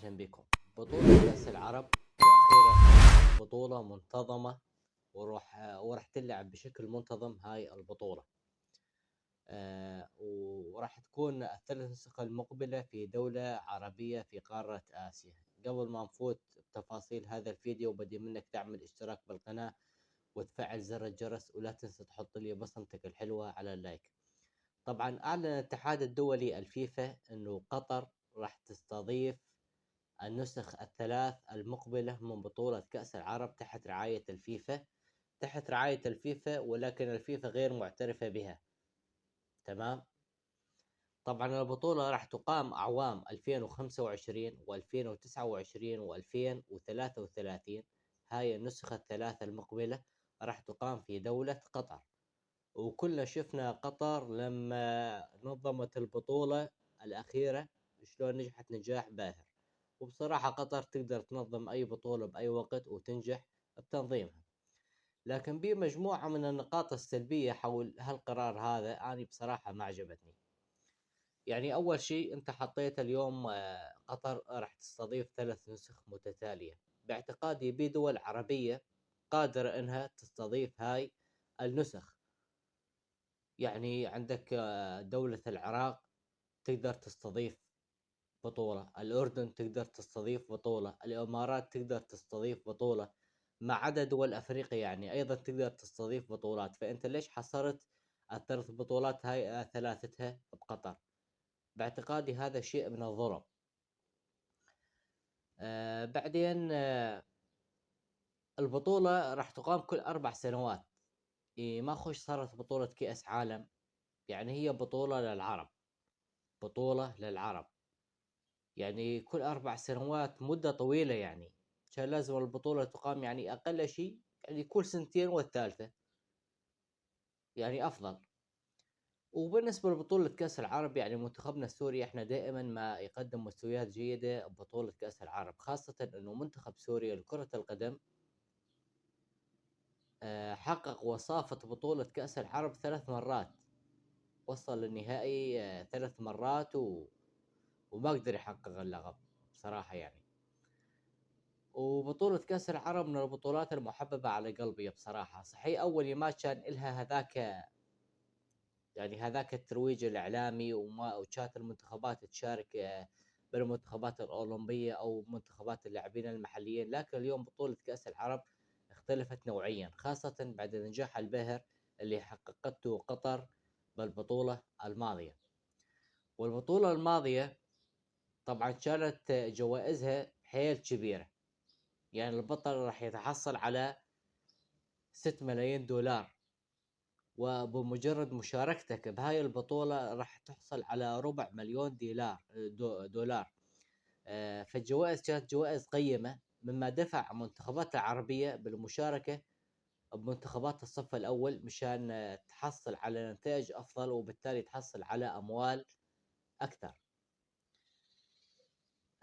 أهلا بكم. بطولة كأس العرب وأخيرا بطولة منتظمة وراح تلعب بشكل منتظم هاي البطولة. وراح تكون الثلاث نسخ المقبلة في دولة عربية في قارة آسيا. قبل ما نفوت بتفاصيل هذا الفيديو بدي منك تعمل اشتراك بالقناة وتفعل زر الجرس، ولا تنسى تحط لي بصمتك الحلوة على اللايك. طبعا أعلن الاتحاد الدولي الفيفا أنه قطر راح تستضيف النسخ الثلاث المقبلة من بطولة كأس العرب تحت رعاية الفيفا، ولكن الفيفا غير معترفة بها. تمام. طبعا البطولة راح تقام أعوام 2025 و2029 و2033. هاي النسخة الثلاثة المقبلة راح تقام في دولة قطر. وكلنا شفنا قطر لما نظمت البطولة الأخيرة شلون نجحت نجاح باهر. وبصراحة قطر تقدر تنظم أي بطولة بأي وقت وتنجح بتنظيمها، لكن بمجموعة من النقاط السلبية حول هالقرار هذا أنا بصراحة ما عجبتني. يعني أول شيء أنت حطيت اليوم قطر راح تستضيف 3 نسخ متتالية. باعتقادي بدول عربية قادرة أنها تستضيف هاي النسخ. يعني عندك دولة العراق تقدر تستضيف بطولة، الأردن تقدر تستضيف بطولة، الإمارات تقدر تستضيف بطولة، ما عدا دول أفريقيا يعني أيضا تقدر تستضيف بطولات. فأنت ليش حصرت الثلاث بطولات هاي ثلاثتها بقطر؟ باعتقادي هذا شيء من الظلم. بعدين البطولة راح تقام كل 4 سنوات. ما خوش صارت بطولة كأس عالم، يعني هي بطولة للعرب. يعني كل 4 سنوات مدة طويلة، يعني كان لازم البطولة تقام يعني أقل شيء يعني كل سنتين والثالثة، يعني أفضل. وبالنسبة لبطولة كأس العرب يعني منتخبنا السوري احنا دائما ما يقدم مستويات جيدة ببطولة كأس العرب، خاصة انه منتخب سوريا لكرة القدم حقق وصافة بطولة كأس العرب 3 مرات، وصل للنهائي 3 مرات وما قدر يحقق اللقب بصراحة يعني. وبطولة كأس العرب من البطولات المحببة على قلبي بصراحة. صحيح أول ما كان إلها هذاك الترويج الإعلامي وكانت المنتخبات تشارك بالمنتخبات الأولمبية أو منتخبات اللاعبين المحليين، لكن اليوم بطولة كأس العرب اختلفت نوعيا، خاصة بعد النجاح الباهر اللي حققته قطر بالبطولة الماضية. والبطولة الماضية طبعا كانت جوائزها حيل كبيرة، يعني البطل راح يتحصل على 6 ملايين دولار، وبمجرد مشاركتك بهاي البطولة راح تحصل على ربع مليون دولار. فالجوائز كانت جوائز قيمة، مما دفع منتخبات العربية بالمشاركة بمنتخبات الصف الأول مشان تحصل على نتائج أفضل، وبالتالي تحصل على أموال أكثر.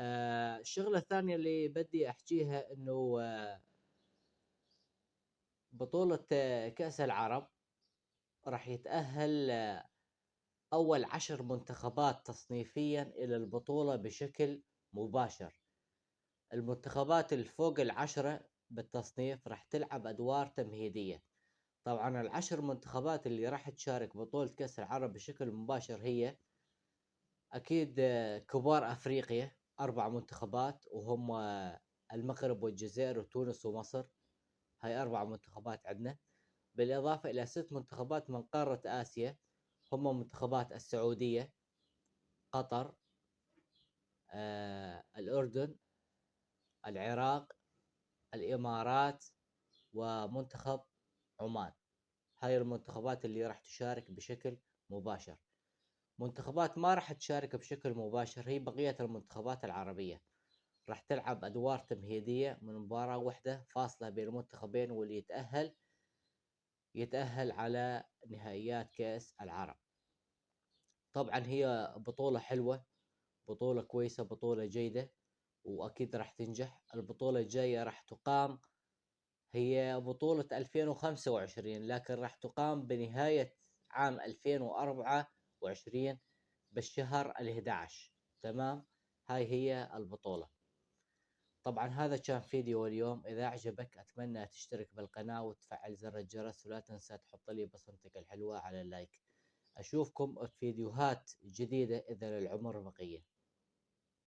الشغلة الثانية اللي بدي أحكيها إنه بطولة كأس العرب راح يتأهل أول 10 منتخبات تصنيفيا إلى البطولة بشكل مباشر. المنتخبات الفوق 10 بالتصنيف راح تلعب أدوار تمهيدية. طبعا 10 منتخبات اللي راح تشارك بطولة كأس العرب بشكل مباشر هي أكيد كبار أفريقيا 4 منتخبات، وهم المغرب والجزائر وتونس ومصر. هاي 4 منتخبات عندنا، بالإضافة إلى 6 منتخبات من قارة آسيا، هم منتخبات السعودية، قطر، الأردن، العراق، الإمارات، ومنتخب عمان. هاي المنتخبات اللي راح تشارك بشكل مباشر. منتخبات ما راح تشارك بشكل مباشر هي بقية المنتخبات العربية، راح تلعب أدوار تمهيدية من مباراة واحدة فاصلة بين المنتخبين، واللي يتأهل على نهائيات كأس العرب. طبعا هي بطولة حلوة، بطولة كويسة، بطولة جيدة، وأكيد راح تنجح. البطولة الجاية راح تقام هي بطولة 2025، لكن راح تقام بنهاية عام 2024 بالشهر 11. تمام. هاي هي البطولة. طبعا هذا كان فيديو اليوم، إذا أعجبك أتمنى تشترك بالقناة وتفعل زر الجرس، ولا تنسى تحط لي بصمتك الحلوة على اللايك. أشوفكم في فيديوهات جديدة إذا للعمر بقية.